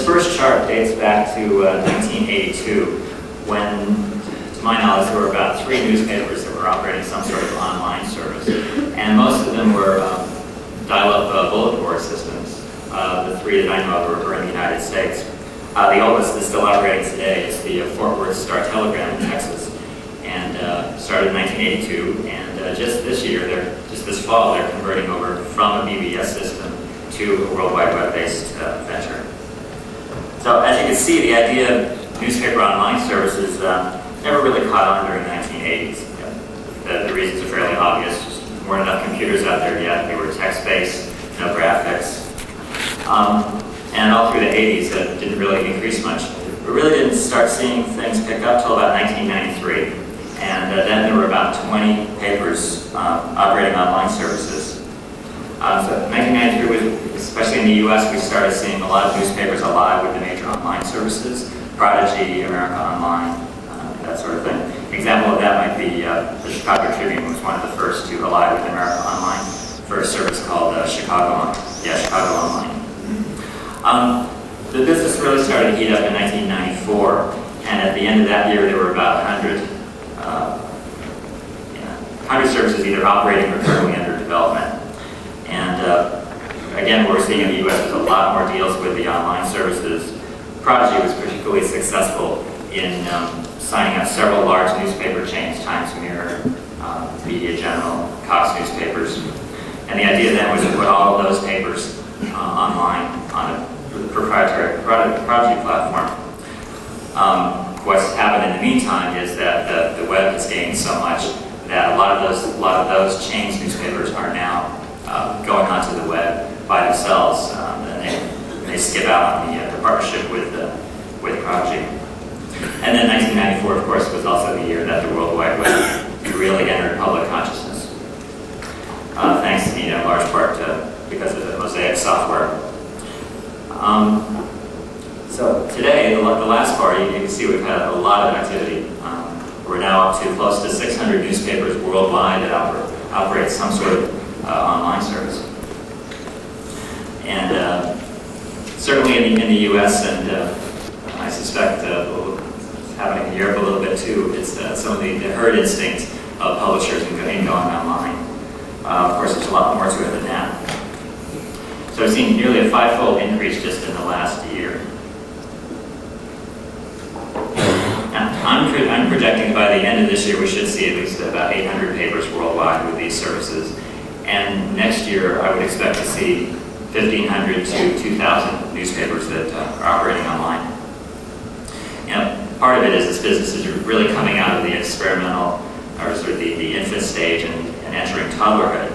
this first chart dates back to 1982, when, to my knowledge, there were about 3 newspapers that were operating some sort of online service. And most of them were dial-up bulletin board systems. The 3 that I know of were in the United States. The oldest that's still operating today is the Fort Worth Star-Telegram in Texas, and started in 1982. And just this fall, they're converting over from a BBS system to a World Wide Web-based venture. So as you can see, the idea of newspaper online services never really caught on during the 1980s. The reasons are fairly obvious. Just weren't enough computers out there yet. They were text-based, no graphics. And all through the 80s, it didn't really increase much. We really didn't start seeing things pick up till about 1993. And then there were about 20 papers operating online services. So 1993 was, especially in the US, we started seeing a lot of newspapers alive with the major online services, Prodigy, America Online, that sort of thing. An example of that might be the Chicago Tribune was one of the first to alive with America Online for a service called Chicago Online. The business really started to heat up in 1994, and at the end of that year there were about 100 services either operating or currently under development. And again, what we're seeing in the US is a lot more deals with the online services. Prodigy was particularly successful in signing up several large newspaper chains, Times Mirror, Media General, Cox newspapers. And the idea then was to put all of those papers online on a proprietary Prodigy platform. What's happened in the meantime is that the web has gained so much that a lot of those chains newspapers are now going onto the web by themselves, and they skip out on the partnership with Prodigy. And then 1994, of course, was also the year that the World Wide Web really entered public consciousness, thanks to, in large part because of the Mosaic software. So today, the last part, you can see we've had a lot of activity. We're now up to close to 600 newspapers worldwide that operate some sort of online service. And certainly in the US, and I suspect happening in Europe a little bit too, it's some of the herd instinct of publishers in going online. Of course, there's a lot more to it than that. So we've seen nearly a 5-fold increase just in the last year. I'm projecting by the end of this year we should see at least about 800 papers worldwide with these services. And next year I would expect to see 1,500 to 2,000 newspapers that are operating online. Part of it is this business is really coming out of the experimental, or sort of the infant stage and entering toddlerhood.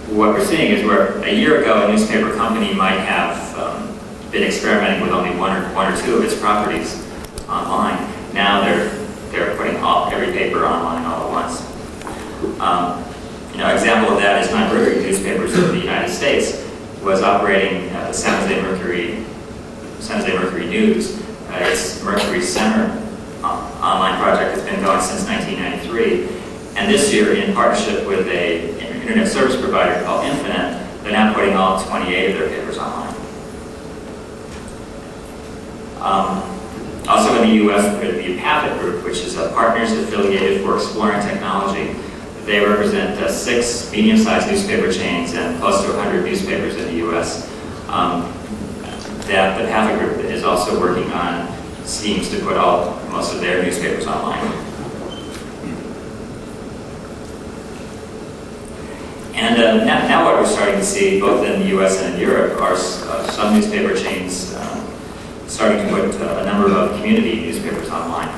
What we're seeing is where a year ago a newspaper company might have been experimenting with only one or two of its properties online. Now they're putting every paper online all at once. An example of that is my Mercury newspapers in the United States was operating the San Jose Mercury News. It's Mercury Center online project has been going since 1993, and this year, in partnership with an internet service provider called Infinite, they're now putting all 28 of their papers online. Also in the U.S., the Apathic Group, which is Partners Affiliated for Exploring Technology. They represent 6 medium-sized newspaper chains and close to 100 newspapers in the U.S. That the Apathic Group is also working on schemes to put most of their newspapers online. And now what we're starting to see, both in the U.S. and in Europe, are some newspaper chains starting to put a number of community newspapers online.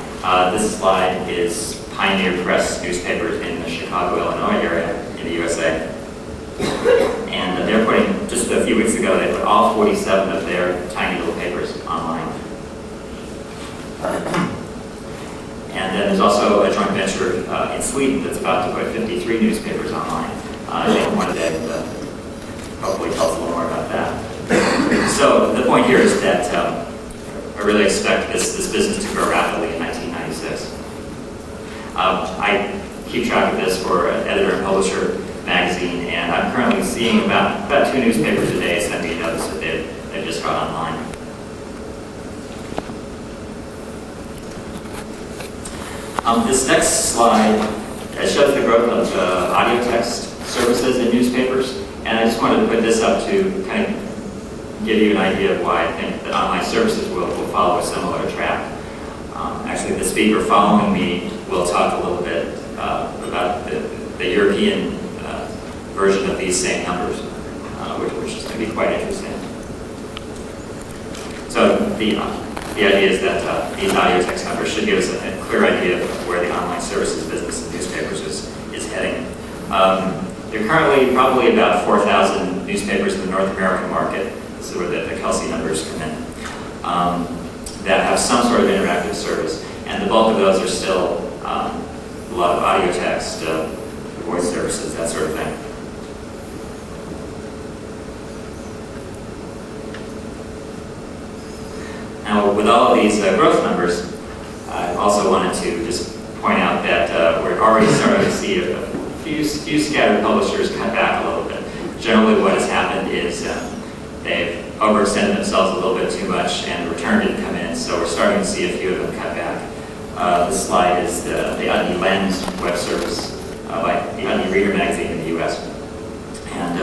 This slide is Pioneer Press newspapers in the Chicago, Illinois area in the USA. And they're putting, just a few weeks ago, they put all 47 of their tiny little papers online. And then there's also a joint venture in Sweden that's about to put 53 newspapers online. I think one day hopefully tell us a little more about that. So the point here is that I really expect this business to grow rapidly in 1996. I keep track of this for Editor and Publisher magazine, and I'm currently seeing about 2 newspapers a day send me a notice that they've just for online. This next slide shows the growth of audio text services in newspapers, and I just wanted to put this up to kind of give you an idea of why I think that online services will follow a similar track. Actually, the speaker following me will talk a little bit about the European version of these same numbers, which is going to be quite interesting. So the idea is that these audio text numbers should give us a clear idea of where the online services business in newspapers is heading. There are currently probably about 4,000 newspapers in the North American market. This is where the Kelsey numbers come in, that have some sort of interactive service. And the bulk of those are still a lot of audio text, voice services, that sort of thing. Now, with all of these growth numbers, I also wanted to just point out that we're already starting to see a few scattered publishers cut back a little bit. Generally, what has happened is they've overextended themselves a little bit too much, and the return didn't come in, so we're starting to see a few of them cut back. This slide is the Udny Lens web service by the Udny Reader magazine in the U.S. And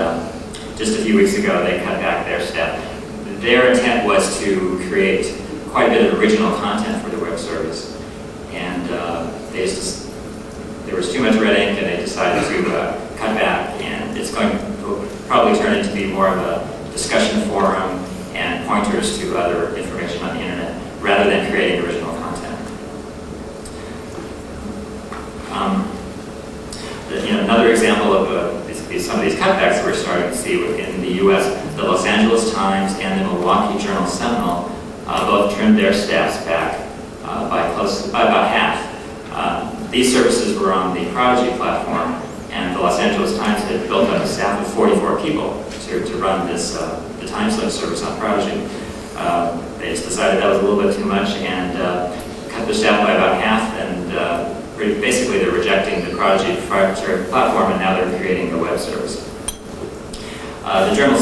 just a few weeks ago, they cut back their staff. Their intent was to create quite a bit of original content for the web service, and there was too much red ink, and they decided to cut back, and it's going to probably turn into be more of a discussion forum and pointers to other information on the internet, rather than creating original content. Another example of some of these cutbacks we're starting to see within the U.S., the Los Angeles Times and the Milwaukee Journal Sentinel both trimmed their staffs back by about half. These services were on the Prodigy platform, and the Los Angeles Times had built up a staff of 44 people to run this the TimeSlip service on Prodigy. They just decided that was a little bit too much and cut the staff by about half, and basically they're rejecting the Prodigy proprietary platform, and now they're creating a web service. The Journal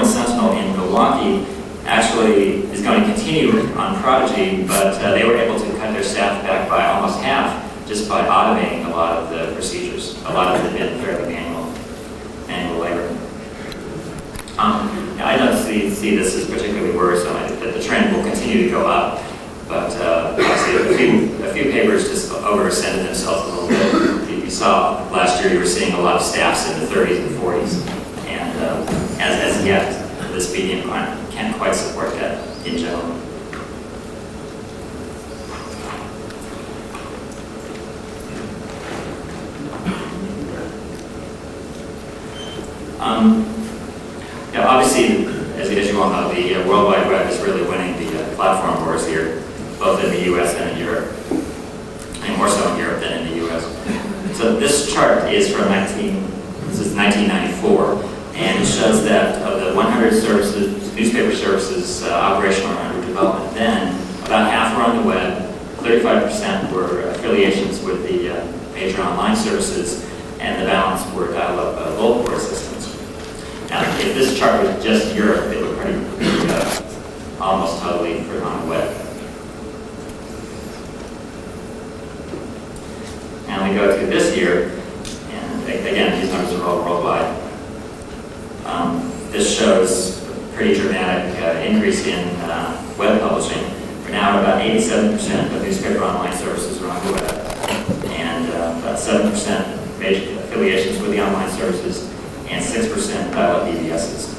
Sentinel in Milwaukee actually is going to continue on Prodigy, but they were able to cut their staff back by almost half just by automating a lot of the procedures. A lot of it had been fairly manual labor. I don't see this as particularly worrisome. That the trend will continue to go up, but obviously a few papers just overextended themselves a little bit. You saw last year you were seeing a lot of staffs in the 30s and 40s, and as yet this medium can't quite support that in general. Obviously, as you all know, the World Wide Web is really winning the platform wars here, both in the U.S. and in Europe, and more so in Europe than in the U.S. So this chart is from 1994, and it shows that of the 100 newspaper services operational or under development then, about half were on the web, 35% were affiliations with the major online services, and the balance were dial-up bulletin board systems. Now, if this chart was just Europe, it would pretty be almost totally on the web. And we go to this year, and again, these numbers are all worldwide. This shows a pretty dramatic increase in web publishing. We're now at about 87% of newspaper online services are on the web, and about 7% major affiliations with the online services, and 6% dial-up BBSs.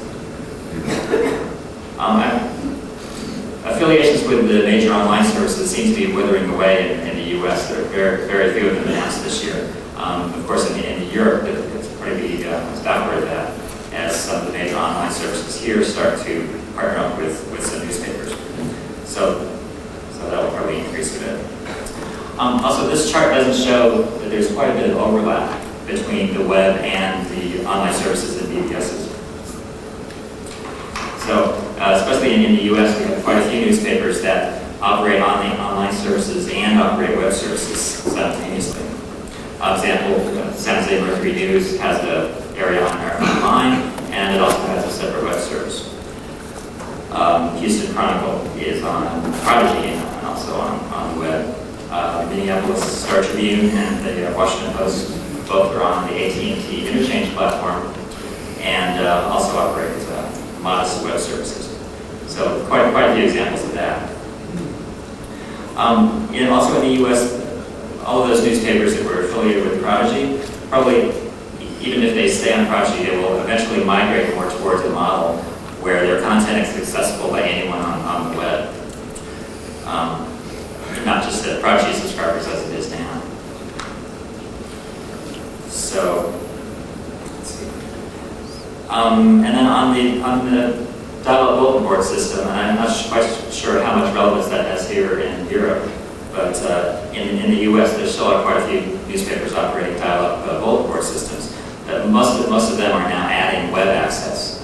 Affiliations with the major online services seem to be withering away in the U.S. There are very few of them announced this year. Of course, in Europe, it's pretty backward that as some of the major online services here start to partner up with some newspapers. So that will probably increase a bit. Also, this chart doesn't show that there's quite a bit of overlap between the web and the online services and BBSs. So, especially in the U.S., we have quite a few newspapers that operate on the online services and operate web services simultaneously. Example, San Jose Mercury News has an area on online, and it also has a separate web service. Houston Chronicle is on Prodigy and also on the web. Minneapolis Star Tribune and the Washington Post both are on the AT&T Interchange platform and also operate modest web services. So quite a few examples of that. Also in the U.S., all of those newspapers that were affiliated with Prodigy, probably even if they stay on Prodigy, they will eventually migrate more towards a model where their content is accessible by anyone on the web. Not just the Prodigy subscribers as it is now. So, let's see. And then on the dial-up bulletin board system, and I'm not quite sure how much relevance that has here in Europe, but in the U.S. there still are quite a few newspapers operating dial-up bulletin board systems. Most of them are now adding web access.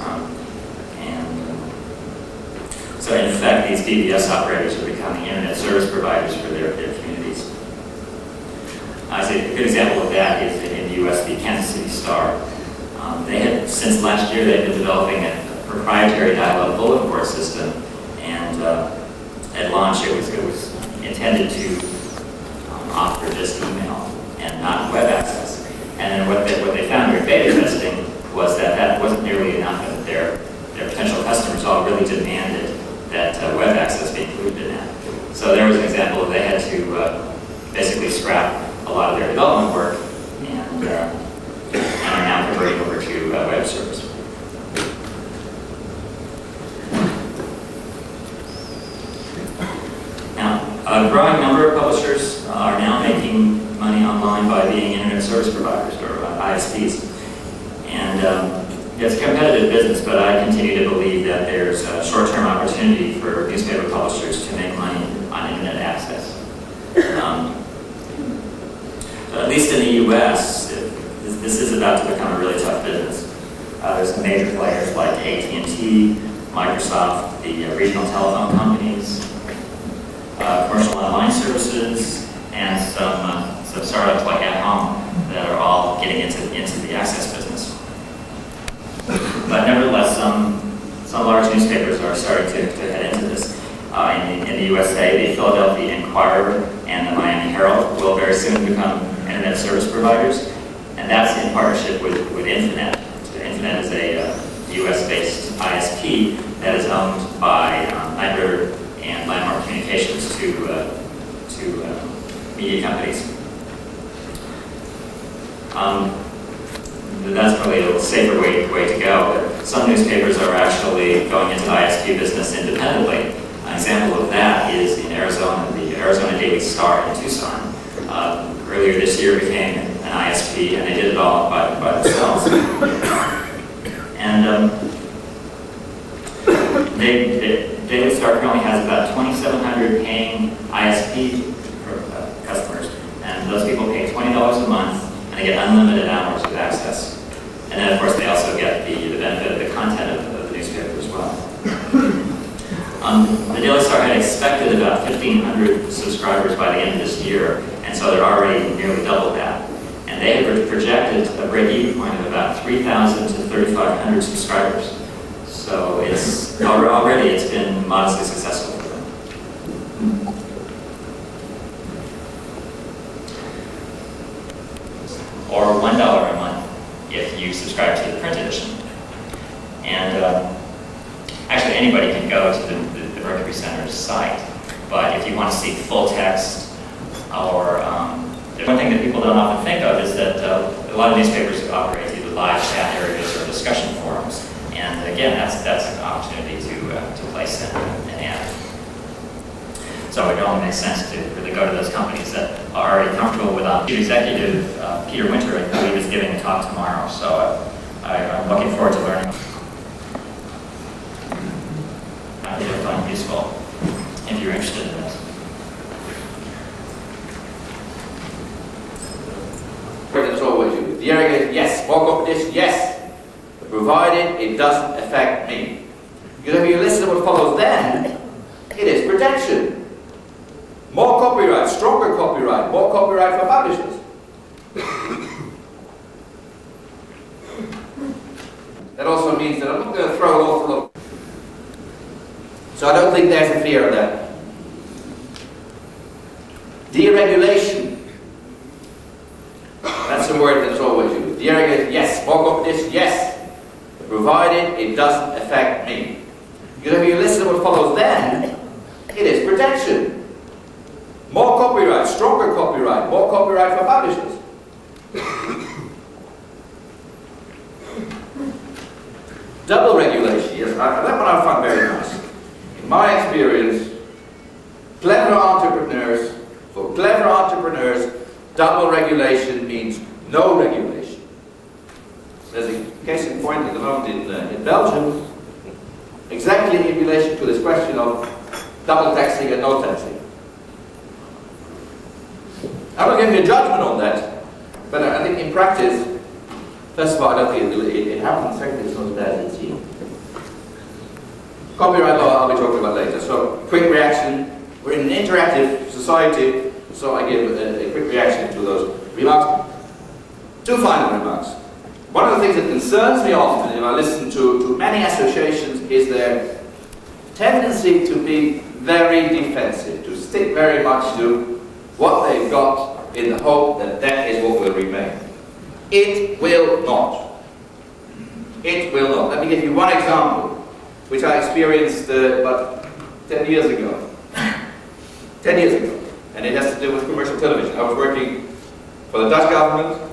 So in fact, these BBS operators are becoming internet service providers for their communities. I say a good example of that is in the U.S. the Kansas City Star. They had, since last year, they've been developing a proprietary dial-up bulletin board system, and at launch it was intended to offer just email and not web access. And then what they found during beta testing was that wasn't nearly enough, and their potential customers all really demanded that web access be included in that. So there was an example of they had to basically scrap a lot of their development work and are now converting over to web service. Now, a growing number of publishers are now making money online by being internet service providers or ISPs. And it's a competitive business, but I continue to believe that there's a short-term opportunity for newspaper publishers to make money on internet access. At least in the U.S., this is about to become a really tough business. There's some major players like AT&T, Microsoft, the regional telephone companies, commercial online services, and some startups like At Home that are all getting into the access business. But nevertheless, some large newspapers are starting to head into this. In the USA, the Philadelphia Inquirer and the Miami Herald will very soon become internet service providers, and that's in partnership with Infinet. So Infinet is a US-based ISP that is owned by Knight Ridder and Landmark Communications, two media companies. That's probably a safer way to go, but some newspapers are actually going into the ISP business independently. An example of that is in Arizona, the Arizona Daily Star in Tucson. Earlier this year became an ISP, and they did it all by themselves. And Daily Star currently has about 2,700 paying ISP customers, and those people pay $20 a month, and they get unlimited hours of access. And then, of course, they also get the benefit of the content of the newspaper as well. The Daily Star had expected about 1,500 subscribers by the end of this year, and so they're already nearly double that. And they had projected a break-even point of about 3,000 to 3,500 subscribers. So already it's been modestly successful for them. Or $1 a month if you subscribe to the print edition. And actually anybody can go to the Mercury Center's site, but if you want to see full text, or the one thing that people don't often think of is that a lot of newspapers operate either live chat areas or discussion forums, and again, that's an opportunity to place an ad. So it only makes sense to really go to those companies that are already comfortable with Chief Executive M.winter, I believe, is giving a talk tomorrow, so I'm looking forward to learning. I think it'll find useful if you're interested in this. That's always you. The area is yes, more competition, yes, provided it doesn't affect me. Because if you listen to what follows then, it is protection. More copyright, stronger copyright, more copyright for publishers. That also means that I'm not going to throw an awful lot. So I don't think there's a fear of that. Deregulation. That's a word that's always used. Deregulation, yes. More competition, yes. Provided it doesn't affect me. Because if you listen to what follows then, it is protection. More copyright, stronger copyright, more copyright for publishers. Double regulation, yes, that one I find very nice. In my experience, for clever entrepreneurs, double regulation means no regulation. There's a case in point at the moment in Belgium, exactly in relation to this question of double taxing and no taxing. I'm not giving you a judgment on that, but I think in practice, first of all, I don't think it happens. Secondly, it's not as bad as it seems. Copyright law, I'll be talking about later. So, quick reaction. We're in an interactive society, so I give a quick reaction to those remarks. Two final remarks. One of the things that concerns me often, if I listen to many associations, is their tendency to be very defensive, to stick very much to what they've got in the hope that that is what will remain. It will not. It will not. Let me give you one example, which I experienced about 10 years ago. 10 years ago. And it has to do with commercial television. I was working for the Dutch government.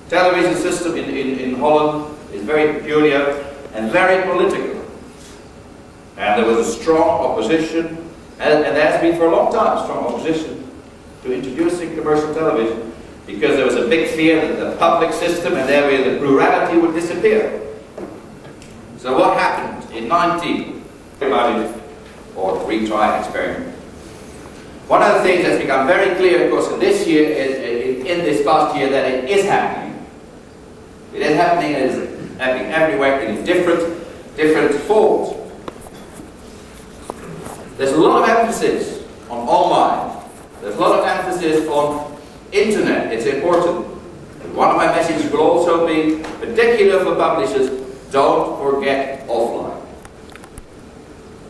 Television system in Holland is very peculiar and very political. And there was a strong opposition, and there has been for a long time, strong opposition to introducing commercial television, because there was a big fear that the public system and thereby the plurality would disappear. So what happened in 19? About it, or retry experiment. One of the things that's become very clear, of course, in this year, in this past year, that it is happening. It is happening, it is happening everywhere in different forms. There's a lot of emphasis on online. There's a lot of emphasis on internet. It's important. And one of my messages will also be, particular for publishers, don't forget offline.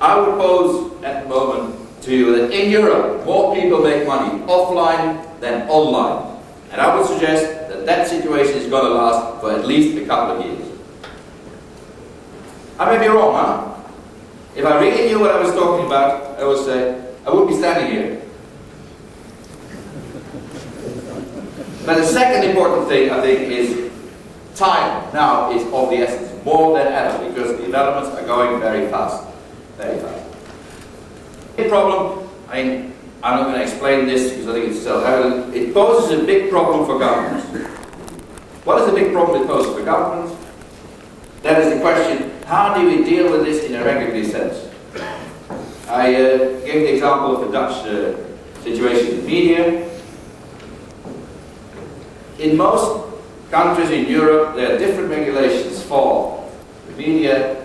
I would pose at the moment to you that in Europe, more people make money offline than online. And I would suggest that that situation is going to last for at least a couple of years. I may be wrong, huh? If I really knew what I was talking about, I would say, I wouldn't be standing here. But the second important thing, I think, is time now is of the essence, more than ever, because the developments are going very fast. Very fast. The problem, I'm not going to explain this because I think it's self-evident. It poses a big problem for governments. What is the big problem it poses for governments? That is the question, how do we deal with this in a regulatory sense? I gave the example of the Dutch situation in media. In most countries in Europe, there are different regulations for the media,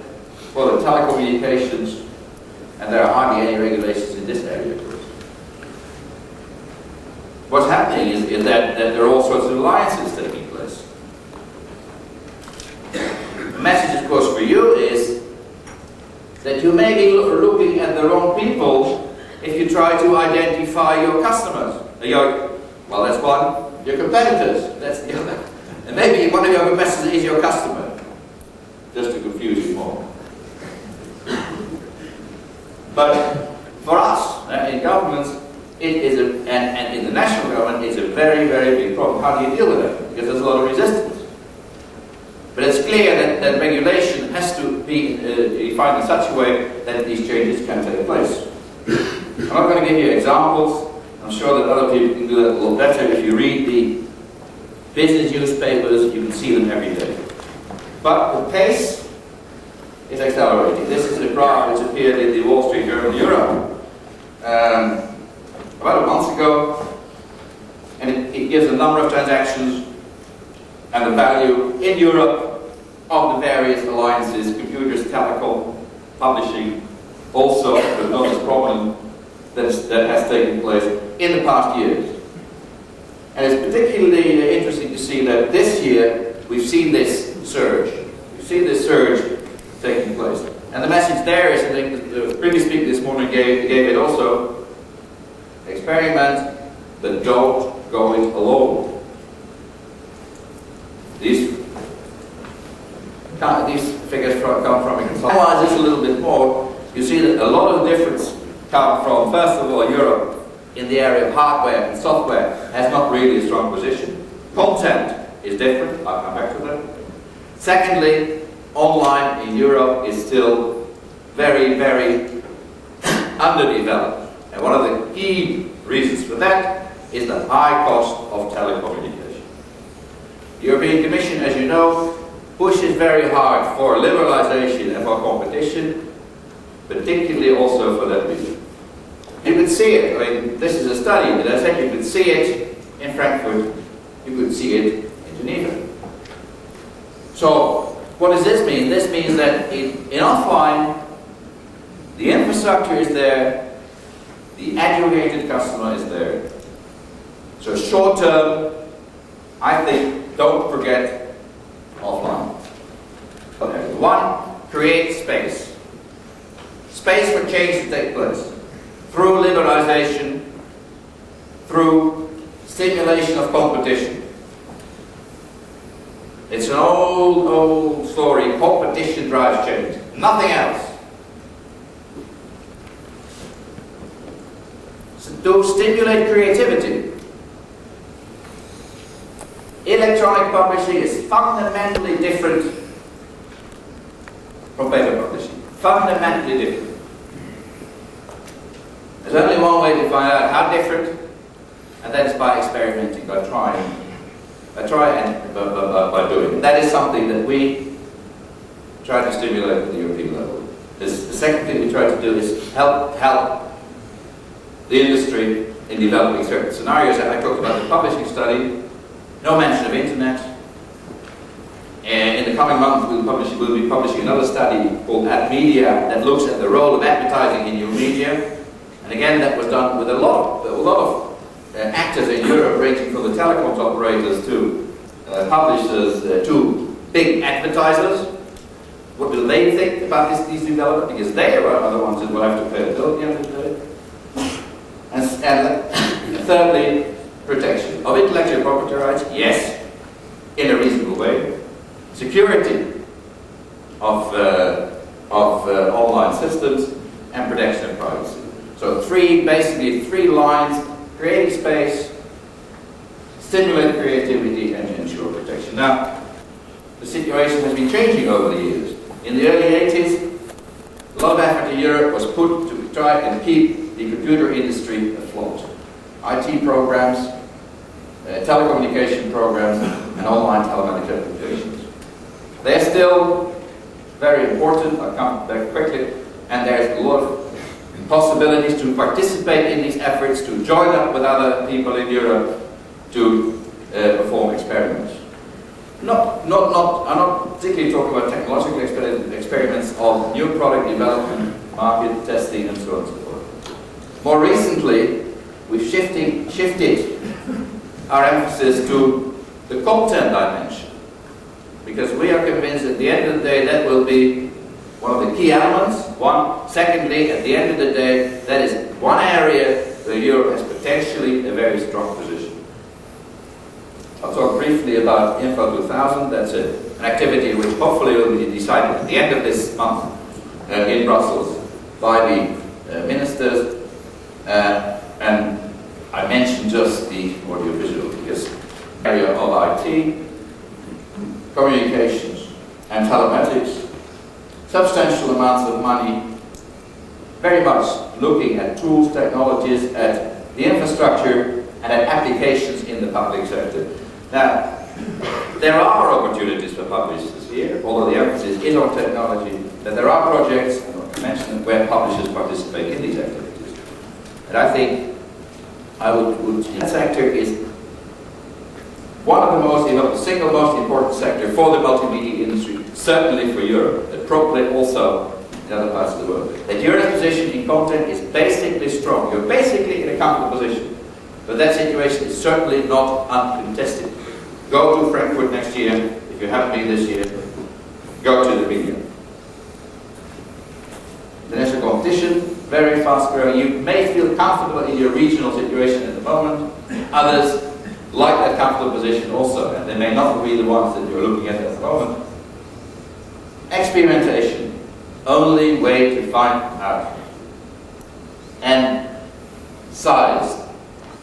for the telecommunications, and there are hardly any regulations in this area, of course. What's happening is that there are all sorts of alliances taking place. The message, of course, for you is that you may be looking at the wrong people if you try to identify your customers. Well, that's one. Your competitors, that's the other. And maybe one of your competitors is your customer, just to confuse you more. But for us, in governments, it is and in the national government, it's a very, very big problem. How do you deal with it? Because there's a lot of resistance. But it's clear that regulation has to be defined in such a way that these changes can take place. I'm not going to give you examples. I'm sure that other people can do that a little better. If you read the business newspapers, you can see them every day. But the pace is accelerating. This is a graph which appeared in the Wall Street Journal Europe about a month ago, and it gives a number of transactions and the value in Europe of the various alliances, computers, telecom, publishing, also, but not as prominent, that has taken place in the past years. And it's particularly interesting to see that this year we've seen this surge. We've seen this surge taking place. And the message there is, I think, the previous speaker come from. Analyze this a little bit more, you see that a lot of the difference come from, first of all, Europe in the area of hardware and software has not really a strong position. Content is different, I'll come back to that. Secondly, online in Europe is still very, very underdeveloped. And one of the key reasons for that is the high cost of telecommunication. The European Commission, as you know, pushes very hard for liberalization and for competition, particularly also for that reason. You could see it, I mean, this is a study, but I said you could see it in Frankfurt, you could see it in Geneva. So, what does this mean? This means that in offline, the infrastructure is there, the aggregated customer is there. So short term, I think, don't forget offline. One, create space. Space for change to take place. Through liberalization, through stimulation of competition. It's an old story, competition drives change. Nothing else. So to stimulate creativity. Electronic publishing is fundamentally different from paper publishing. Fundamentally different. There's only one way to find out how different, and that is by experimenting, by trying. By doing. That is something that we try to stimulate at the European level. The second thing we try to do is help the industry in developing certain scenarios. I talked about the publishing study. No mention of internet. And in the coming months, we'll be publishing another study called Ad Media that looks at the role of advertising in new media. And again, that was done with a lot of actors in Europe, ranging from the telecoms operators to publishers to big advertisers. What do they think about these developments? Because they are the ones that will have to pay the bill at the end of the day. And thirdly, protection of intellectual property rights, yes, in a reasonable way. Security of online systems and protection of privacy. So basically three lines: creating space, stimulate creativity, and ensure protection. Now, the situation has been changing over the years. In the early 80s, a lot of effort in Europe was put to try and keep the computer industry afloat. IT programs, telecommunication programs, and online telematic applications. They're still very important. I'll come back quickly. And there's a lot of possibilities to participate in these efforts, to join up with other people in Europe to perform experiments. I'm not particularly talking about technological experiments of new product development, market testing, and so on and so forth. More recently, we've shifted our emphasis to the content dimension, because we are convinced at the end of the day that will be one of the key elements. Secondly, at the end of the day, that is one area where Europe has potentially a very strong position. I'll talk briefly about Info 2000. That's an activity which hopefully will be decided at the end of this month in Brussels by the ministers. And I mentioned just the audiovisual because the area of IT, communications, and telematics. Substantial amounts of money, very much looking at tools, technologies, at the infrastructure, and at applications in the public sector. Now, there are opportunities for publishers here, although the emphasis is on technology, that there are projects, I mentioned, where publishers participate in these activities. And I think that sector is one of the most, if not the single most important sector for the multimedia industry, certainly for Europe, and probably also in other parts of the world. That Europe's position in content is basically strong. You're basically in a comfortable position. But that situation is certainly not uncontested. Go to Frankfurt next year, if you haven't been this year, go to the media. International competition, very fast growing. You may feel comfortable in your regional situation at the moment. Others like that comfortable position also, and they may not be the ones that you're looking at the moment. experimentation, only way to find out. And size.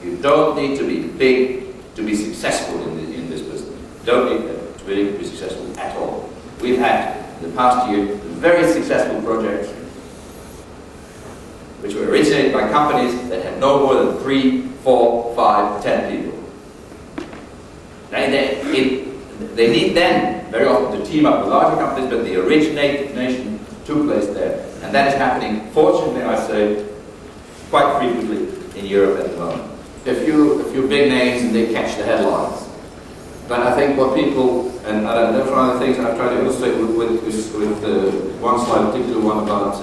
You don't need to be big to be successful in this business. You don't need to be successful at all. We've had, in the past year, very successful projects which were originated by companies that had no more than 3, 4, 5, 10 people. They need then, very often, to team up with larger companies, but the origination took place there. And that is happening, fortunately, I say, quite frequently in Europe at the moment. A few big names and they catch the headlines. But I think what people, and that's one of the things I've tried to illustrate with one slide, particular one about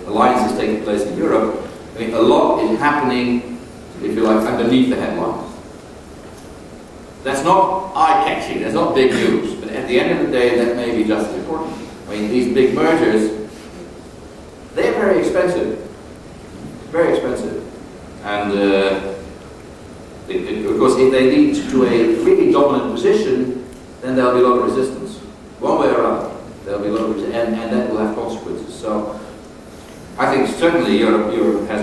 alliances taking place in Europe. I think a lot is happening, if you like, underneath the headlines. That's not eye-catching, that's not big news, but at the end of the day, that may be just as important. I mean, these big mergers, they're very expensive. Very expensive. And of course, if they lead to a really dominant position, then there'll be a lot of resistance. One way or another, there'll be a lot of resistance, and that will have consequences. So, I think certainly Europe has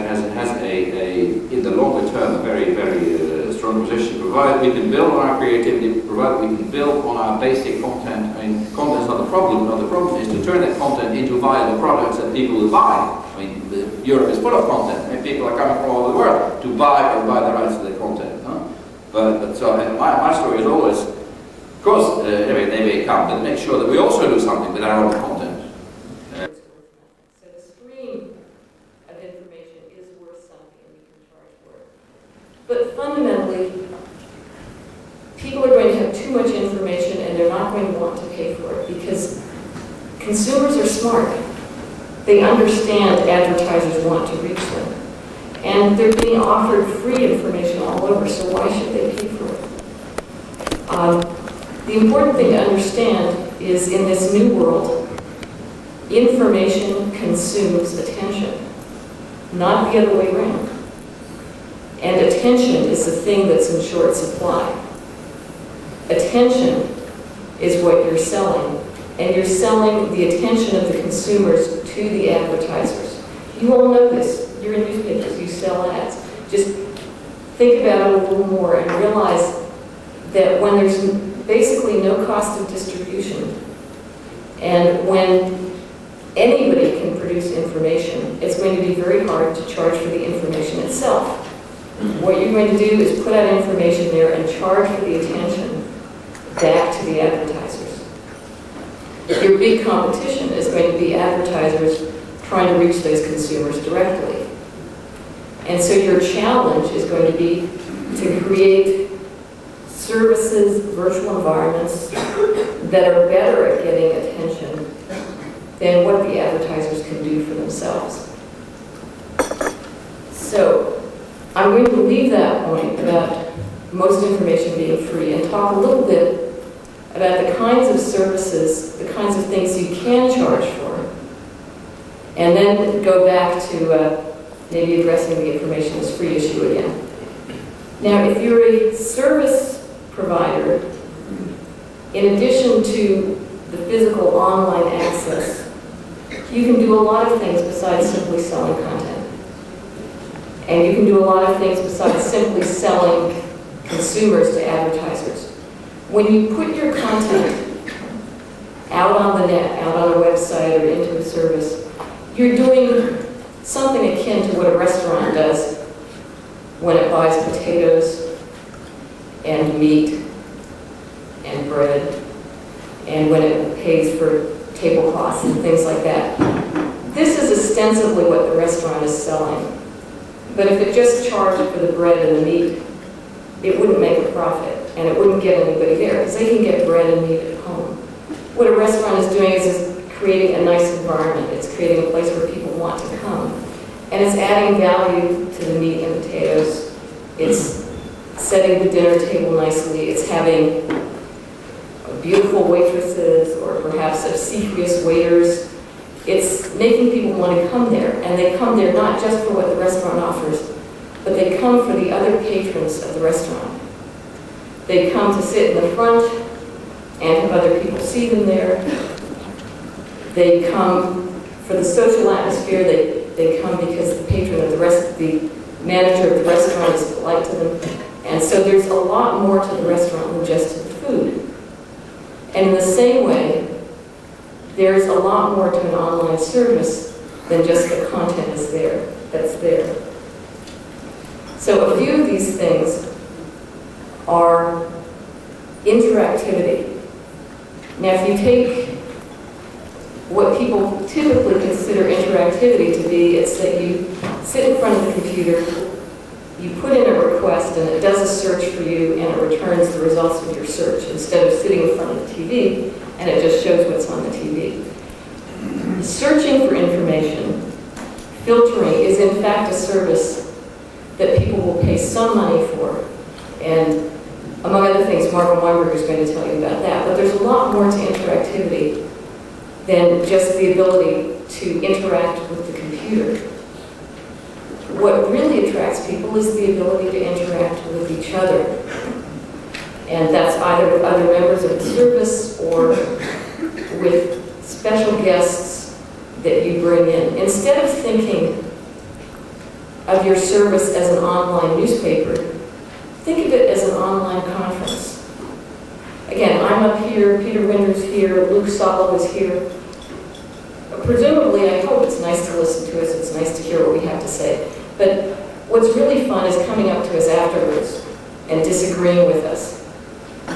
in the longer term, a very, very strong position, provided we can build on our creativity, provided we can build on our basic content. I mean, content's not the problem, but the problem is to turn that content into viable products that people will buy. I mean, Europe is full of content, and people are coming from all over the world to buy the rights to their content. Huh? But so, and my story is always, of course, they may come, but make sure that we also do something with our own content. But fundamentally, people are going to have too much information and they're not going to want to pay for it because consumers are smart. They understand advertisers want to reach them. And they're being offered free information all over, so why should they pay for it? The important thing to understand is in this new world, information consumes attention, not the other way around. And attention is the thing that's in short supply. Attention is what you're selling, and you're selling the attention of the consumers to the advertisers. You all know this. You're in newspapers, you sell ads. Just think about it a little more and realize that when there's basically no cost of distribution, and when anybody can produce information, it's going to be very hard to charge for the information itself. What you're going to do is put out information there and charge for the attention back to the advertisers. Your big competition is going to be advertisers trying to reach those consumers directly. And so your challenge is going to be to create services, virtual environments that are better at getting attention than what the advertisers can do for themselves. So, I'm going to leave that point about most information being free and talk a little bit about the kinds of services, the kinds of things you can charge for, and then go back to maybe addressing the information as free issue again. Now, if you're a service provider, in addition to the physical online access, you can do a lot of things besides simply selling content. And you can do a lot of things besides simply selling consumers to advertisers. When you put your content out on the net, out on a website or into a service, you're doing something akin to what a restaurant does when it buys potatoes and meat and bread, and when it pays for tablecloths and things like that. This is ostensibly what the restaurant is selling. But if it just charged for the bread and the meat, it wouldn't make a profit, and it wouldn't get anybody there, because they can get bread and meat at home. What a restaurant is doing is creating a nice environment. It's creating a place where people want to come. And it's adding value to the meat and potatoes. It's setting the dinner table nicely. It's having beautiful waitresses, or perhaps obsequious waiters. It's making people want to come there, and they come there not just for what the restaurant offers, but they come for the other patrons of the restaurant. They come to sit in the front and have other people see them there. They come for the social atmosphere. They come because the patron of the manager of the restaurant is polite to them. And so there's a lot more to the restaurant than just to the food. And in the same way, there's a lot more to an online service than just the content that's there. So a few of these things are interactivity. Now, if you take what people typically consider interactivity to be, it's that you sit in front of the computer, you put in a request, and it does a search for you, and it returns the results of your search, instead of sitting in front of the TV, and it just shows what's on the TV. Searching for information, filtering, is in fact a service that people will pay some money for. And among other things, M.winter is going to tell you about that. But there's a lot more to interactivity than just the ability to interact with the computer. What really attracts people is the ability to interact with each other. And that's either with other members of the service or with special guests that you bring in. Instead of thinking of your service as an online newspaper, think of it as an online conference. Again, I'm up here, Peter Winter's here, Luke Solo is here. Presumably, I hope it's nice to listen to us, it's nice to hear what we have to say. But what's really fun is coming up to us afterwards and disagreeing with us,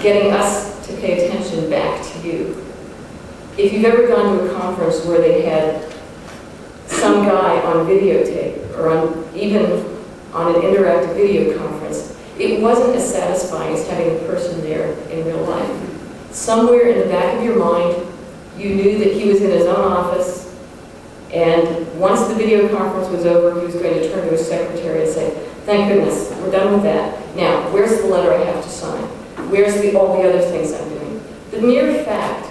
getting us to pay attention back to you. If you've ever gone to a conference where they had some guy on videotape, or even on an interactive video conference, it wasn't as satisfying as having the person there in real life. Somewhere in the back of your mind, you knew that he was in his own office, and once the video conference was over, he was going to turn to his secretary and say, "Thank goodness, we're done with that. Now, where's the letter I have to sign? Where's all the other things I'm doing?" The mere fact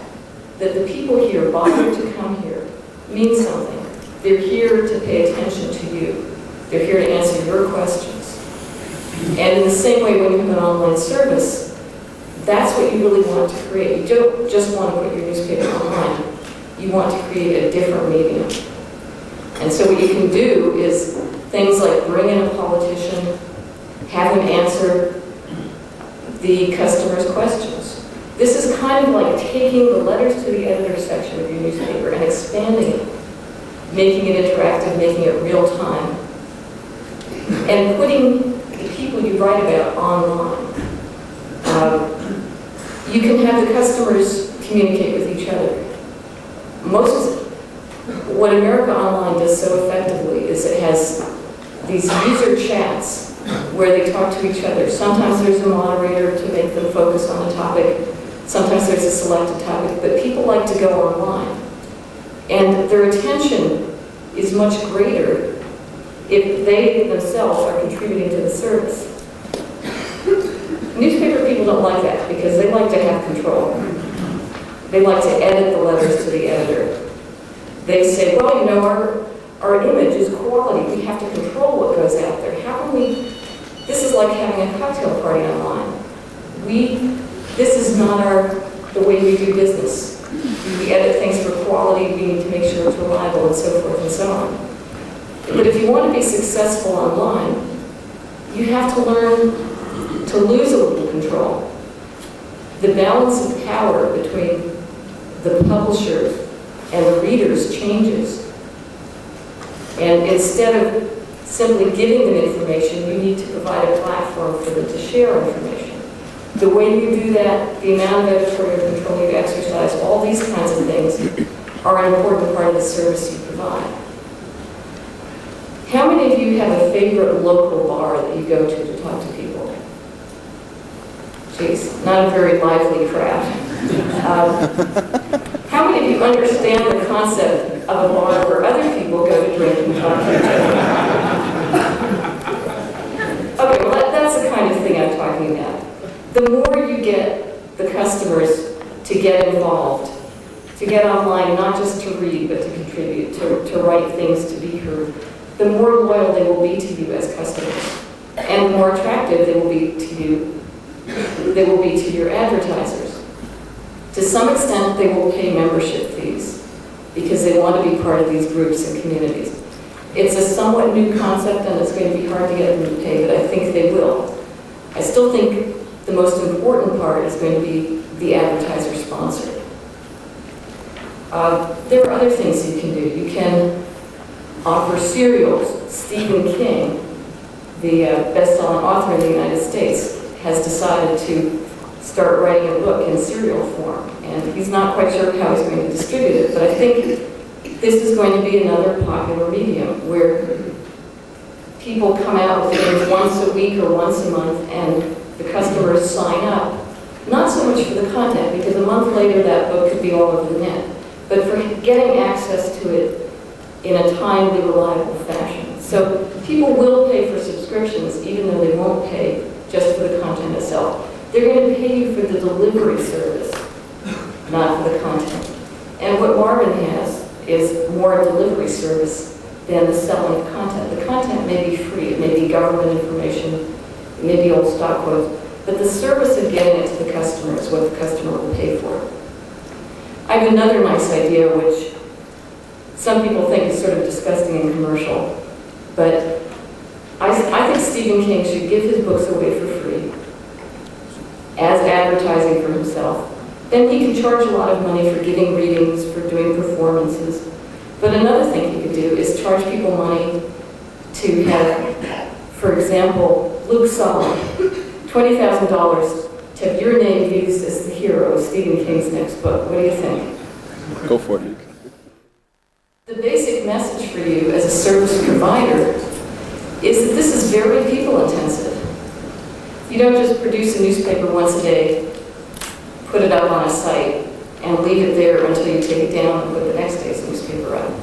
that the people here bothered to come here means something. They're here to pay attention to you. They're here to answer your questions. And in the same way, when you have an online service, that's what you really want to create. You don't just want to put your newspaper online. You want to create a different medium. And so what you can do is things like bring in a politician, have him answer the customer's questions. This is kind of like taking the letters to the editor section of your newspaper and expanding it, making it interactive, making it real time, and putting the people you write about online. You can have the customers communicate with each other. What America Online does so effectively is it has these user chats where they talk to each other. Sometimes there's a moderator to make them focus on a topic. Sometimes there's a selected topic, but people like to go online. And their attention is much greater if they themselves are contributing to the service. Newspaper people don't like that because they like to have control. They like to edit the letters to the editor. They say, well, you know, our image is quality. We have to control what goes out there. How can we? This is like having a cocktail party online. This is not the way we do business. We edit things for quality. We need to make sure it's reliable and so forth and so on. But if you want to be successful online, you have to learn to lose a little control. The balance of power between the publisher and the readers changes. And instead of simply giving them information, you need to provide a platform for them to share information. The way you do that, the amount of editorial control you exercise, all these kinds of things are an important part of the service you provide. How many of you have a favorite local bar that you go to talk to people? Jeez, not a very lively crowd. How many of you understand the concept of a bar where other people go to drink and talk to each other? Okay, well that's the kind of thing I'm talking about. The more you get the customers to get involved, to get online, not just to read, but to contribute, to write things, to be heard, the more loyal they will be to you as customers. And the more attractive they will be to you, they will be to your advertisers. To some extent, they will pay membership fees. because they want to be part of these groups and communities. It's a somewhat new concept, and it's going to be hard to get them to pay, but I think they will. I still think the most important part is going to be the advertiser sponsored. There are other things you can do. You can offer serials. Stephen King, the best-selling author in the United States, has decided to start writing a book in serial form, and he's not quite sure how he's going to distribute it, but I think this is going to be another popular medium where people come out with things once a week or once a month, and the customers sign up, not so much for the content, because a month later that book could be all over the net, but for getting access to it in a timely, reliable fashion. So people will pay for subscriptions, even though they won't pay just for the content itself. They're going to pay you for the delivery service, not for the content. And what Marvin has is more a delivery service than the selling of content. The content may be free, it may be government information, it may be old stock quotes, but the service of getting it to the customer is what the customer will pay for. I have another nice idea, which some people think is sort of disgusting and commercial, but I think Stephen King should give his books away for free as advertising for himself. Then he can charge a lot of money for giving readings, for doing performances. But another thing he could do is charge people money to have, for example, Luke Solomon, $20,000 to have your name used as the hero of Stephen King's next book. What do you think? Go for it. The basic message for you as a service provider is that this is very people intensive. You don't just produce a newspaper once a day, put it up on a site, and leave it there until you take it down and put the next day's newspaper up.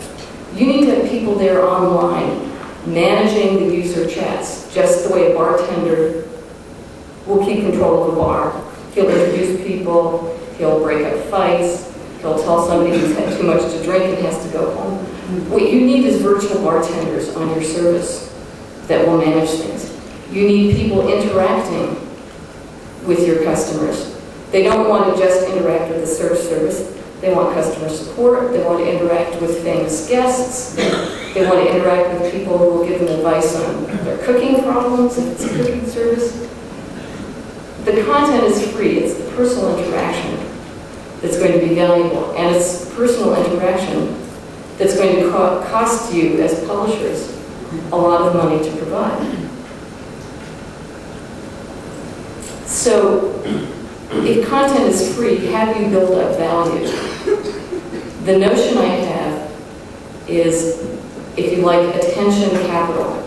You need to have people there online managing the user chats, just the way a bartender will keep control of the bar. He'll introduce people, he'll break up fights, he'll tell somebody who's had too much to drink and has to go home. What you need is virtual bartenders on your service that will manage things. You need people interacting with your customers. They don't want to just interact with the search service. They want customer support. They want to interact with famous guests. They want to interact with people who will give them advice on their cooking problems, if it's a cooking service. The content is free. It's the personal interaction that's going to be valuable. And it's personal interaction that's going to cost you, as publishers, a lot of money to provide. So, if content is free, how do you build up value? The notion I have is, if you like, attention capital.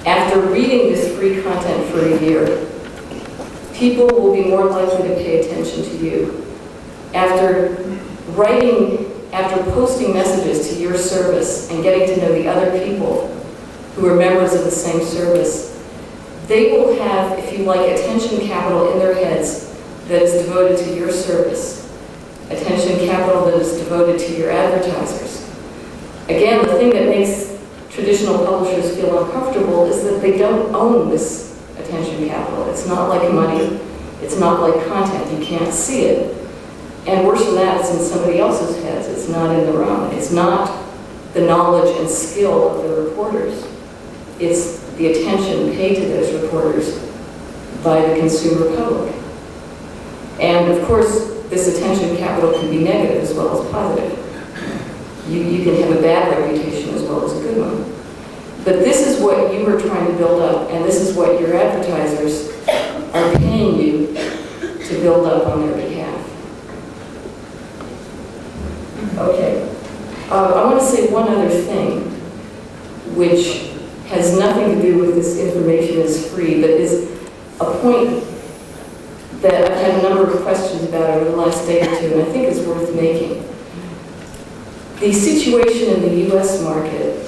After reading this free content for a year, people will be more likely to pay attention to you. After posting messages to your service and getting to know the other people who are members of the same service, they will have, if you like, attention capital in their heads that is devoted to your service, attention capital that is devoted to your advertisers. Again, the thing that makes traditional publishers feel uncomfortable is that they don't own this attention capital. It's not like money. It's not like content. You can't see it. And worse than that, it's in somebody else's heads. It's not in their own. It's not the knowledge and skill of the reporters. It's the attention paid to those reporters by the consumer public. And of course, this attention capital can be negative as well as positive. You can have a bad reputation as well as a good one. But this is what you are trying to build up, and this is what your advertisers are paying you to build up on their behalf. Okay. I want to say one other thing, which has nothing to do with this information is free, but is a point that I've had a number of questions about over the last day or two, and I think is worth making. The situation in the US market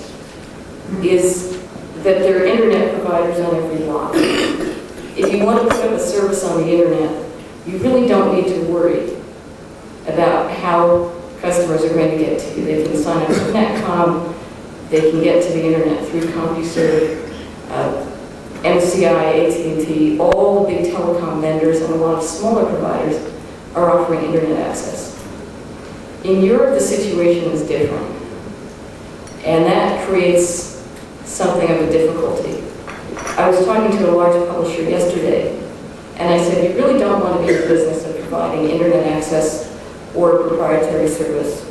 is that there are internet providers on every block. If you want to put up a service on the internet, you really don't need to worry about how customers are going to get to you. They can sign up for Netcom, they can get to the internet through CompuServe, MCI, AT&T, all the big telecom vendors and a lot of smaller providers are offering internet access. In Europe, the situation is different. And that creates something of a difficulty. I was talking to a large publisher yesterday, and I said, you really don't want to be in the business of providing internet access or a proprietary service.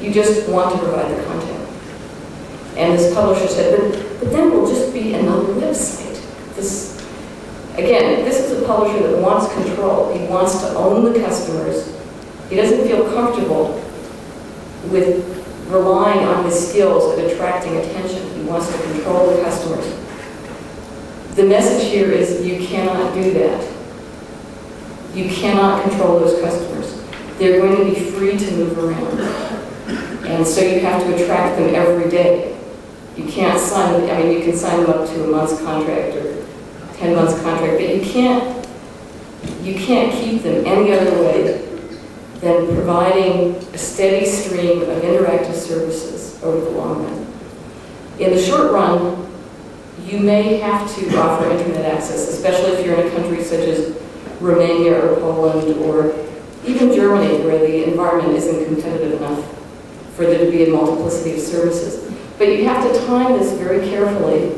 You just want to provide the content. And this publisher said, but then we'll just be another website. Again, this is a publisher that wants control. He wants to own the customers. He doesn't feel comfortable with relying on his skills at attracting attention. He wants to control the customers. The message here is you cannot do that. You cannot control those customers. They're going to be free to move around. And so you have to attract them every day. You can't sign them, I mean, you can sign them up to a month's contract or 10 months contract, but you can't keep them any other way than providing a steady stream of interactive services over the long run. In the short run, you may have to offer internet access, especially if you're in a country such as Romania or Poland or even Germany, where the environment isn't competitive enough for there to be a multiplicity of services. But you have to time this very carefully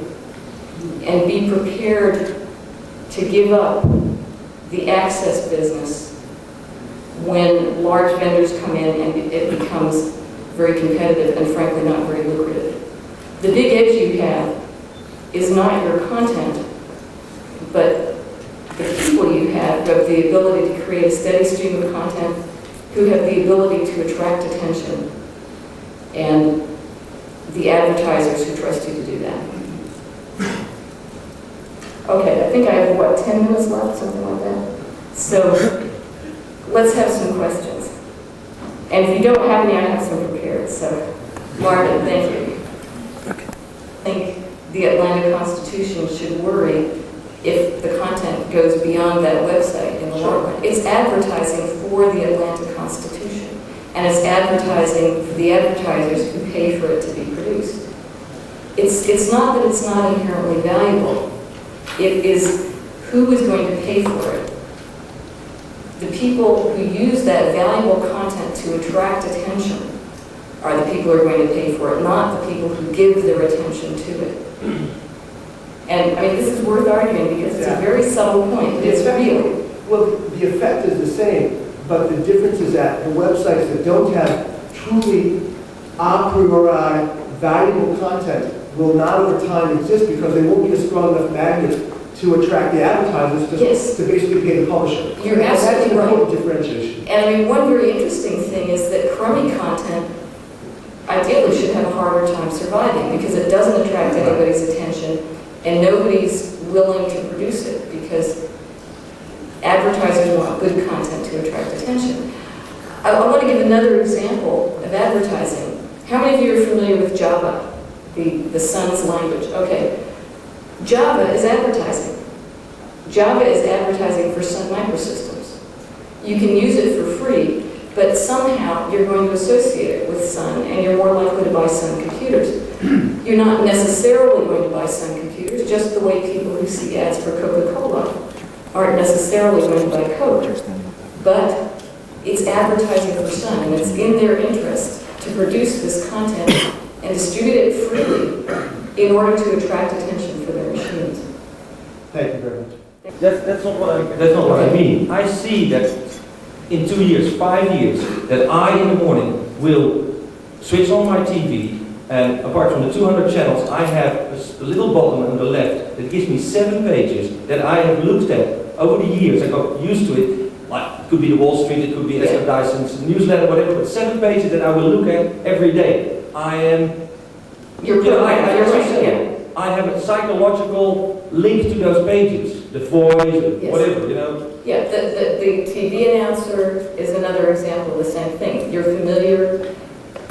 and be prepared to give up the access business when large vendors come in and it becomes very competitive and frankly not very lucrative. The big edge you have is not your content, but the people you have who have the ability to create a steady stream of content, who have the ability to attract attention, and the advertisers who trust you to do that. Okay, I think I have, what, 10 minutes left, something like that? So let's have some questions. And if you don't have any, I have some prepared. So, Martin, thank you. Okay. I think the Atlanta Constitution should worry if the content goes beyond that website in the long run. It's advertising for the Atlanta Constitution, and it's advertising for the advertisers who pay for it to be produced. It's not that it's not inherently valuable. It is who is going to pay for it. The people who use that valuable content to attract attention are the people who are going to pay for it, not the people who give their attention to it. And I mean, this is worth arguing because it's a very subtle point. It's real. Well, the effect is the same, but the difference is that the websites that don't have truly a priori valuable content will not over time exist because they won't be a strong enough magnet to attract the advertisers to basically pay the publisher. You're absolutely right. That's an important differentiation. And I mean, one very interesting thing is that crummy content ideally should have a harder time surviving because it doesn't attract anybody's attention and nobody's willing to produce it because advertisers want good content to attract attention. I want to give another example of advertising. How many of you are familiar with Java, the sun's language? Okay. Java is advertising. Java is advertising for Sun Microsystems. You can use it for free, but somehow you're going to associate it with Sun, and you're more likely to buy Sun computers. You're not necessarily going to buy Sun computers, just the way people who see ads for Coca-Cola aren't necessarily going to buy Coke. But it's advertising for Sun, and it's in their interest to produce this content and distribute it freely in order to attract attention for their machines. Thank you very much. That's not what I mean. I see that in 2 years, 5 years, that I in the morning will switch on my TV, and apart from the 200 channels, I have a little button on the left that gives me 7 pages that I have looked at over the years. I got used to it. Like, it could be the Wall Street, it could be Esther Dyson's newsletter, whatever, but 7 pages that I will look at every day. I am... I have a psychological link to those pages, the voice, whatever, you know. Yeah, the TV announcer is another example of the same thing. You're familiar,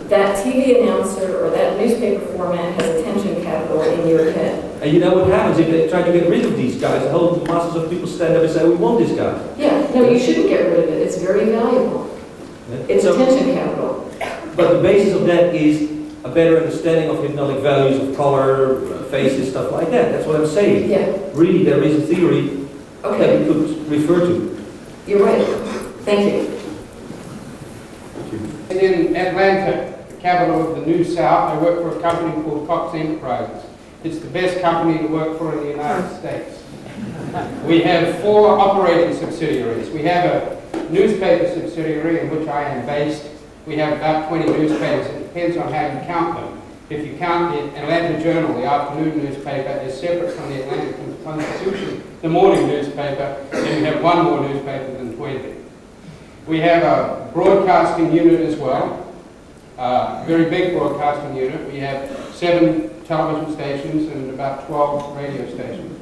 that TV announcer or that newspaper format has attention capital in your head. And you know what happens if they try to get rid of these guys? The whole masses of people stand up and say, we want this guy. Yeah, no, you shouldn't get rid of it. It's very valuable. Yeah. It's attention capital. But the basis of that is a better understanding of hypnotic values of color, faces, stuff like that. That's what I'm saying. Yeah. Really, there is a theory that we could refer to. You're right. Thank you. Thank you. In Atlanta, the capital of the New South, I work for a company called Cox Enterprises. It's the best company to work for in the United States. We have 4 operating subsidiaries. We have a newspaper subsidiary in which I am based. We have about 20 newspapers. It depends on how you count them. If you count the Atlanta Journal, the afternoon newspaper, is separate from the Atlanta Constitution, the morning newspaper, and we have 1 more newspaper than 20. We have a broadcasting unit as well, very big broadcasting unit. We have 7 television stations and about 12 radio stations.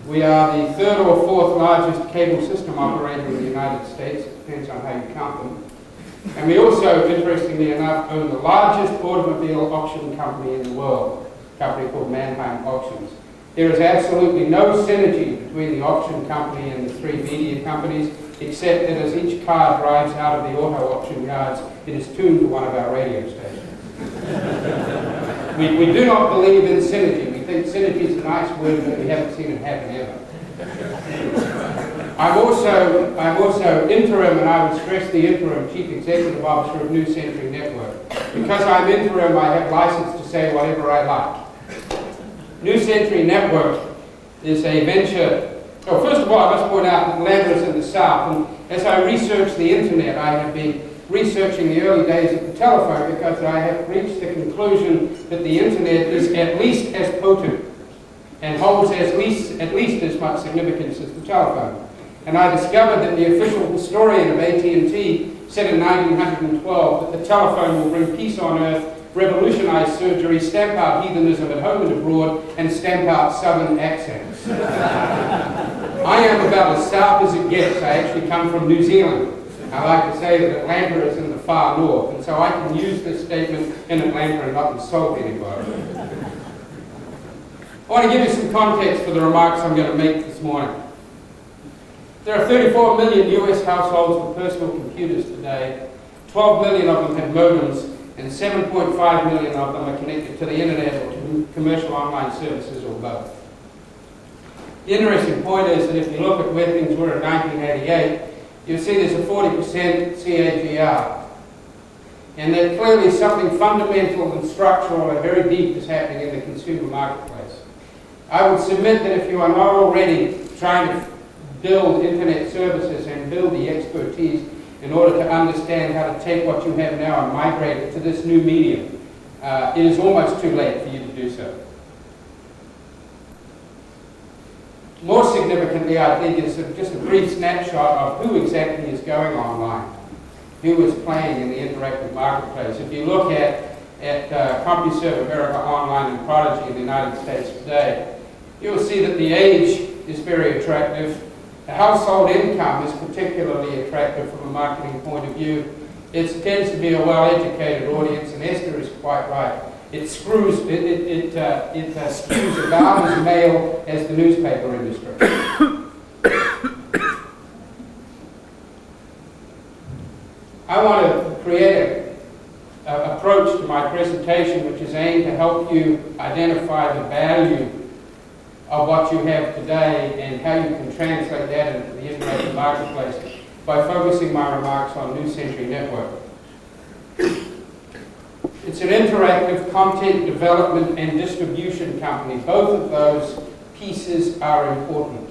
We are the 3rd or 4th largest cable system operator in the United States. It depends on how you count them. And we also, interestingly enough, own the largest automobile auction company in the world, a company called Mannheim Auctions. There is absolutely no synergy between the auction company and the 3 media companies, except that as each car drives out of the auto auction yards, it is tuned to one of our radio stations. We do not believe in synergy. We think synergy is a nice word, but we haven't seen it happen ever. I'm also interim, and I would stress the interim, Chief Executive Officer of New Century Network. Because I'm interim, I have license to say whatever I like. New Century Network is a venture. Oh, first of all, I must point out that Atlanta is in the South, and as I research the internet, I have been researching the early days of the telephone because I have reached the conclusion that the internet is at least as potent and holds at least as much significance as the telephone. And I discovered that the official historian of AT&T said in 1912 that the telephone will bring peace on earth, revolutionize surgery, stamp out heathenism at home and abroad, and stamp out southern accents. I am about as south as it gets. I actually come from New Zealand. I like to say that Atlanta is in the far north, and so I can use this statement in Atlanta and not insult anybody. I want to give you some context for the remarks I'm going to make this morning. There are 34 million US households with personal computers today. 12 million of them have modems, and 7.5 million of them are connected to the internet or to commercial online services or both. The interesting point is that if you look at where things were in 1988, you'll see there's a 40% CAGR. And that clearly something fundamental and structural and very deep is happening in the consumer marketplace. I would submit that if you are not already trying to build internet services and build the expertise in order to understand how to take what you have now and migrate it to this new medium, it is almost too late for you to do so. More significantly, I think, is just a brief snapshot of who exactly is going online, who is playing in the interactive marketplace. If you look at CompuServe America Online and Prodigy in the United States today, you'll see that the age is very attractive. The household income is particularly attractive from a marketing point of view. It tends to be a well-educated audience, and Esther is quite right. It skews about as male as the newspaper industry. I want to create an approach to my presentation which is aimed to help you identify the value of what you have today and how you can translate that into the interactive marketplace by focusing my remarks on New Century Network. It's an interactive content development and distribution company. Both of those pieces are important.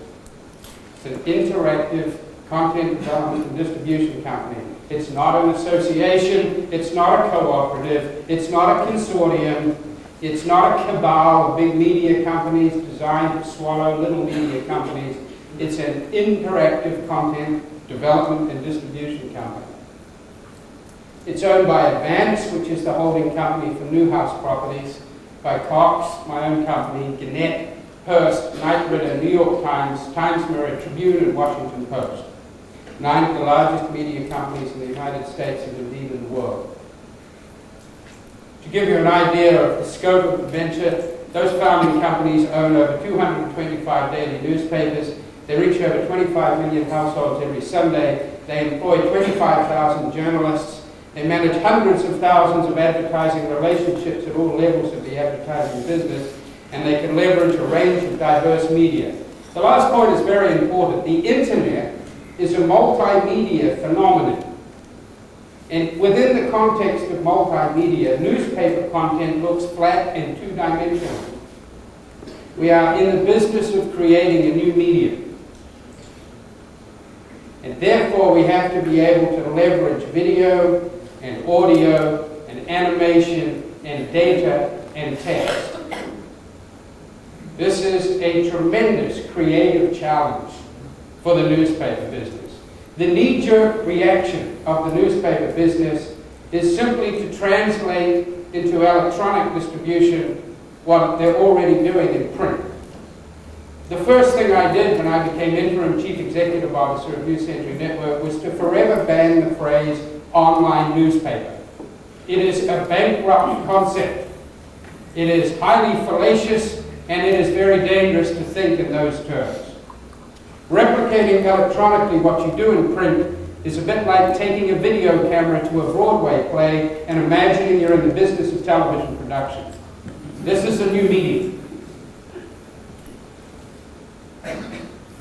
It's an interactive content development and distribution company. It's not an association, it's not a cooperative, it's not a consortium, it's not a cabal of big media companies designed to swallow little media companies. It's an interactive content development and distribution company. It's owned by Advance, which is the holding company for Newhouse Properties, by Cox, my own company, Gannett, Hearst, Knight Ridder, New York Times, Times Mirror, Tribune, and Washington Post. 9 of the largest media companies in the United States and indeed in the world. To give you an idea of the scope of the venture, those founding companies own over 225 daily newspapers. They reach over 25 million households every Sunday. They employ 25,000 journalists. They manage hundreds of thousands of advertising relationships at all levels of the advertising business, and they can leverage a range of diverse media. The last point is very important. The internet is a multimedia phenomenon. And within the context of multimedia, newspaper content looks flat and two-dimensional. We are in the business of creating a new medium. And therefore, we have to be able to leverage video and audio and animation and data and text. This is a tremendous creative challenge for the newspaper business. The knee-jerk reaction of the newspaper business is simply to translate into electronic distribution what they're already doing in print. The first thing I did when I became interim chief executive officer of New Century Network was to forever ban the phrase online newspaper. It is a bankrupt concept. It is highly fallacious, and it is very dangerous to think in those terms. Replicating electronically what you do in print is a bit like taking a video camera to a Broadway play and imagining you're in the business of television production. This is a new medium.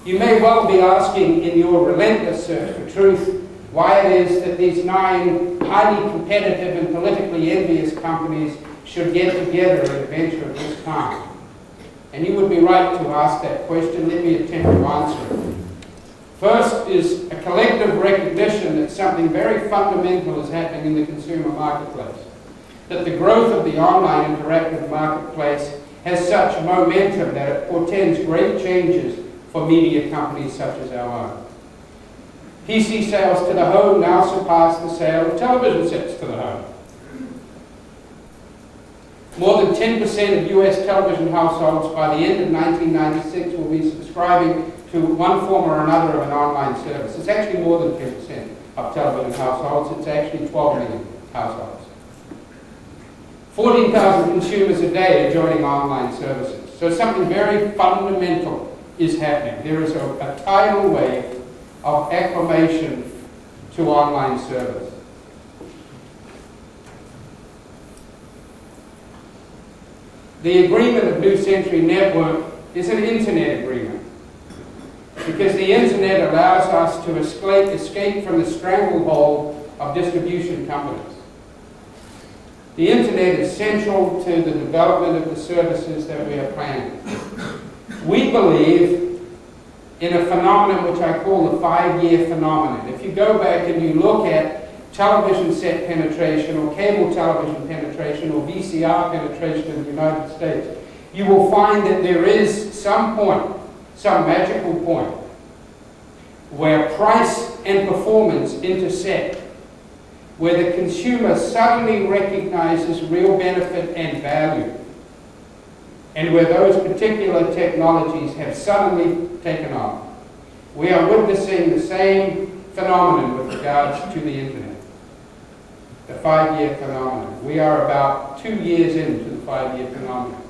You may well be asking in your relentless search for truth why it is that these 9 highly competitive and politically envious companies should get together in a venture of this kind. And you would be right to ask that question. Let me attempt to answer it. First is a collective recognition that something very fundamental is happening in the consumer marketplace. That the growth of the online interactive marketplace has such momentum that it portends great changes for media companies such as our own. PC sales to the home now surpass the sale of television sets to the home. More than 10% of US television households by the end of 1996 will be subscribing to one form or another of an online service. It's actually more than 10% of television households. It's actually 12 million households. 14,000 consumers a day are joining online services. So something very fundamental is happening. There is a tidal wave of acclimation to online service. The agreement of New Century Network is an internet agreement because the internet allows us to escape from the stranglehold of distribution companies. The internet is central to the development of the services that we are planning. We believe in a phenomenon which I call the 5-year phenomenon. If you go back and you look at television set penetration or cable television penetration or VCR penetration in the United States, you will find that there is some point, some magical point, where price and performance intersect, where the consumer suddenly recognizes real benefit and value, and where those particular technologies have suddenly taken off. We are witnessing the same phenomenon with regards to the internet. The 5-year phenomenon. We are about 2 years into the 5-year phenomenon.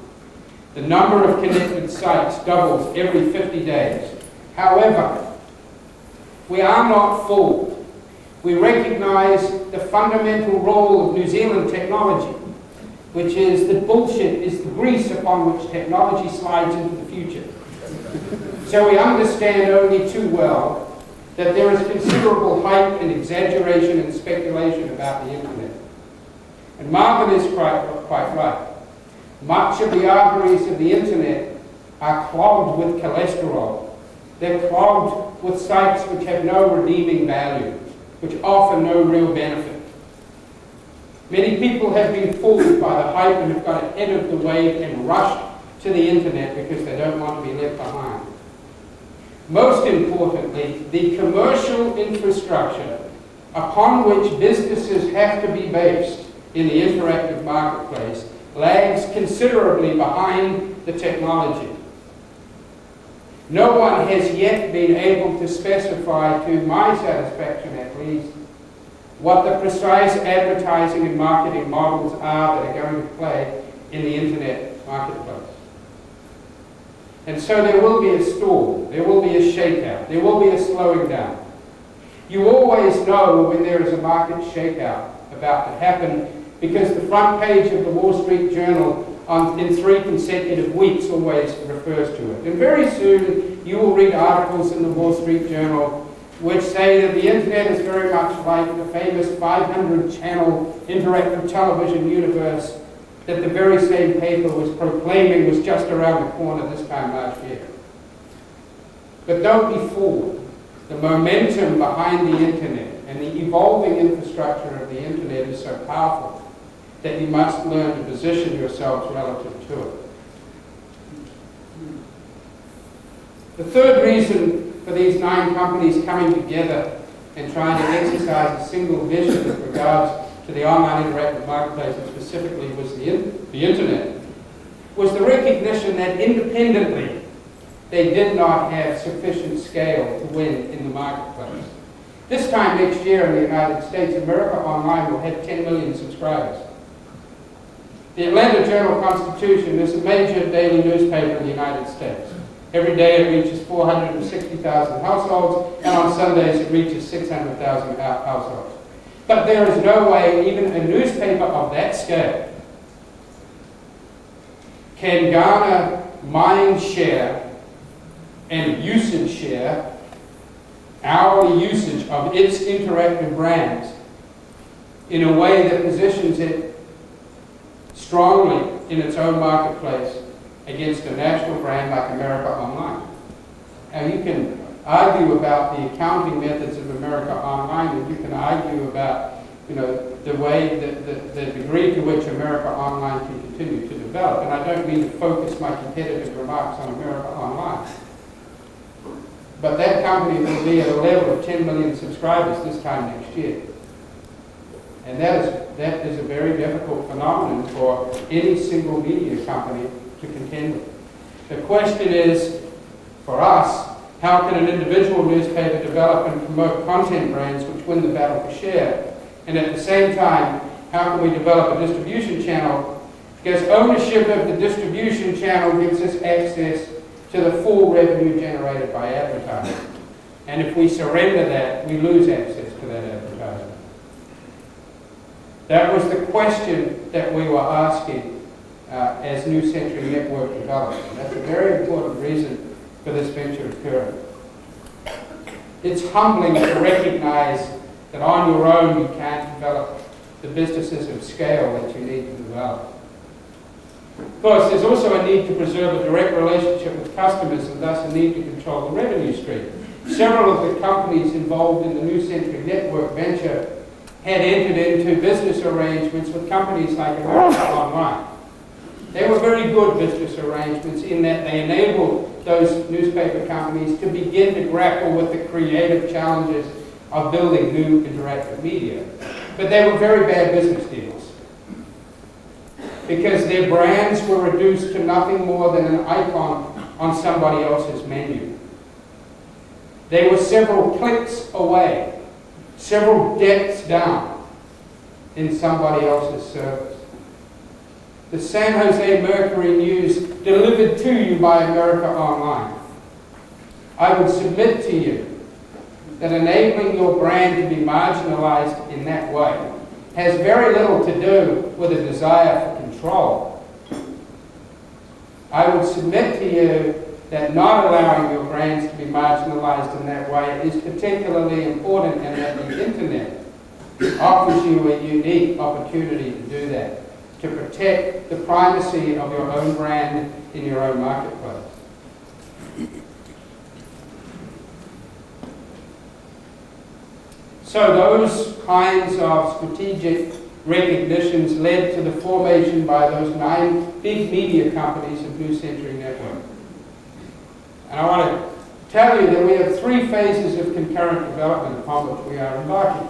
The number of connected sites doubles every 50 days. However, we are not fooled. We recognize the fundamental role of New Zealand technology, which is that bullshit is the grease upon which technology slides into the future. So we understand only too well that there is considerable hype and exaggeration and speculation about the internet. And Marvin is quite right. Much of the arteries of the internet are clogged with cholesterol. They're clogged with sites which have no redeeming value, which offer no real benefit. Many people have been fooled by the hype and have got ahead of the wave and rushed to the internet because they don't want to be left behind. Most importantly, the commercial infrastructure upon which businesses have to be based in the interactive marketplace lags considerably behind the technology. No one has yet been able to specify, to my satisfaction at least, what the precise advertising and marketing models are that are going to play in the internet marketplace. And so there will be a stall, there will be a shakeout, there will be a slowing down. You always know when there is a market shakeout about to happen because the front page of the Wall Street Journal in 3 consecutive weeks always refers to it. And very soon you will read articles in the Wall Street Journal which say that the internet is very much like the famous 500-channel interactive television universe that the very same paper was proclaiming was just around the corner this time last year. But don't be fooled. The momentum behind the internet and the evolving infrastructure of the internet is so powerful that you must learn to position yourselves relative to it. The third reason for these 9 companies coming together and trying to exercise a single vision with regards to the online interactive marketplace, and specifically was the internet, was the recognition that independently they did not have sufficient scale to win in the marketplace. This time next year in the United States, America Online will have 10 million subscribers. The Atlanta Journal-Constitution is a major daily newspaper in the United States. Every day it reaches 460,000 households, and on Sundays it reaches 600,000 households. But there is no way even a newspaper of that scale can garner mind share and usage share, hourly usage of its interactive brands in a way that positions it strongly in its own marketplace against a national brand like America Online. Now you can argue about the accounting methods of America Online, and you can argue about, the way, the degree to which America Online can continue to develop. And I don't mean to focus my competitive remarks on America Online. But that company will be at a level of 10 million subscribers this time next year. And that is a very difficult phenomenon for any single media company to contend with. The question is, for us, how can an individual newspaper develop and promote content brands which win the battle for share? And at the same time, how can we develop a distribution channel? Because ownership of the distribution channel gives us access to the full revenue generated by advertising. And if we surrender that, we lose access to that advertising. That was the question that we were asking as New Century Network developed. And that's a very important reason for this venture occurring. It's humbling to recognize that on your own you can't develop the businesses of scale that you need to develop. Of course, there's also a need to preserve a direct relationship with customers and thus a need to control the revenue stream. Several of the companies involved in the New Century Network venture had entered into business arrangements with companies like America Online. They were very good business arrangements in that they enabled those newspaper companies to begin to grapple with the creative challenges of building new interactive media. But they were very bad business deals, because their brands were reduced to nothing more than an icon on somebody else's menu. They were several clicks away, several depths down in somebody else's service. The San Jose Mercury News delivered to you by America Online. I would submit to you that enabling your brand to be marginalized in that way has very little to do with a desire for control. I would submit to you that not allowing your brands to be marginalized in that way is particularly important, and that the internet offers you a unique opportunity to do that, to protect the primacy of your own brand in your own marketplace. So those kinds of strategic recognitions led to the formation by those 9 big media companies of New Century Network. And I want to tell you that we have 3 phases of concurrent development upon which we are embarking.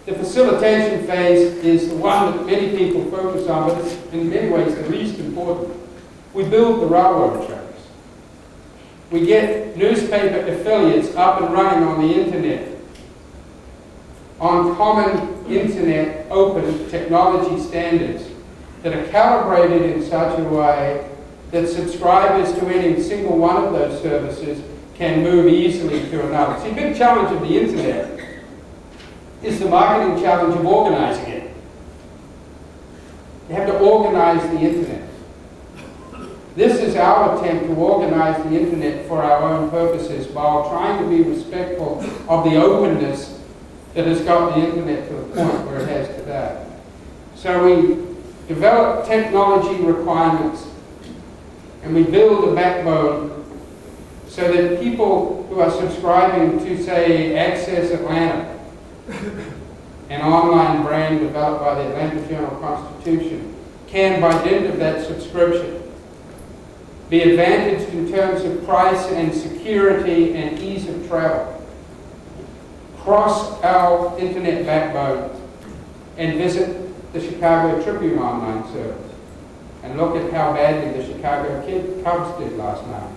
The facilitation phase is the one that many people focus on, but it's in many ways the least important. We build the railroad tracks. We get newspaper affiliates up and running on the internet, on common internet open technology standards that are calibrated in such a way that subscribers to any single one of those services can move easily to another. See, a big challenge of the internet is the marketing challenge of organizing it. You have to organize the internet. This is is our attempt to organize the internet for our own purposes while trying to be respectful of the openness that has got the internet to the point where it has today. So we develop technology requirements and we build a backbone so that people who are subscribing to, say, Access Atlanta, an online brand developed by the Atlanta Journal-Constitution, can, by dint of that subscription, be advantaged in terms of price and security and ease of travel, cross our internet backbone and visit the Chicago Tribune online service and look at how badly the Chicago Cubs did last night.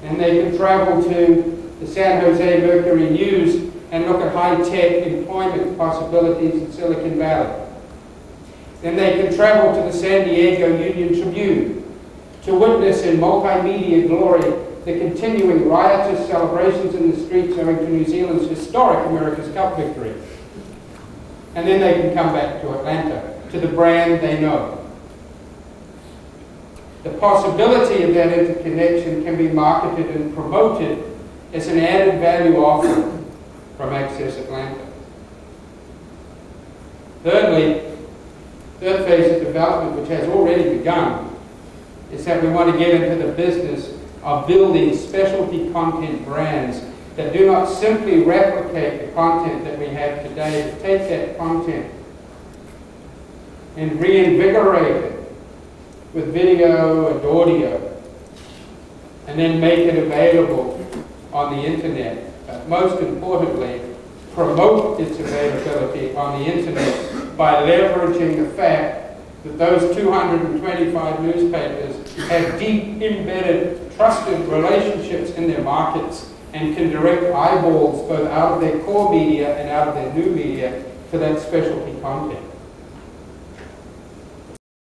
And they can travel to the San Jose Mercury News and look at high-tech employment possibilities in Silicon Valley. Then they can travel to the San Diego Union Tribune to witness in multimedia glory the continuing riotous celebrations in the streets owing to New Zealand's historic America's Cup victory. And then they can come back to Atlanta, to the brand they know. The possibility of that interconnection can be marketed and promoted as an added value offering from Access Atlanta. Thirdly, third phase of development, which has already begun, is that we want to get into the business of building specialty content brands that do not simply replicate the content that we have today, but take that content and reinvigorate it with video and audio, and then make it available on the internet. But most importantly, promote its availability on the internet by leveraging the fact that those 225 newspapers have deep, embedded, trusted relationships in their markets and can direct eyeballs both out of their core media and out of their new media to that specialty content.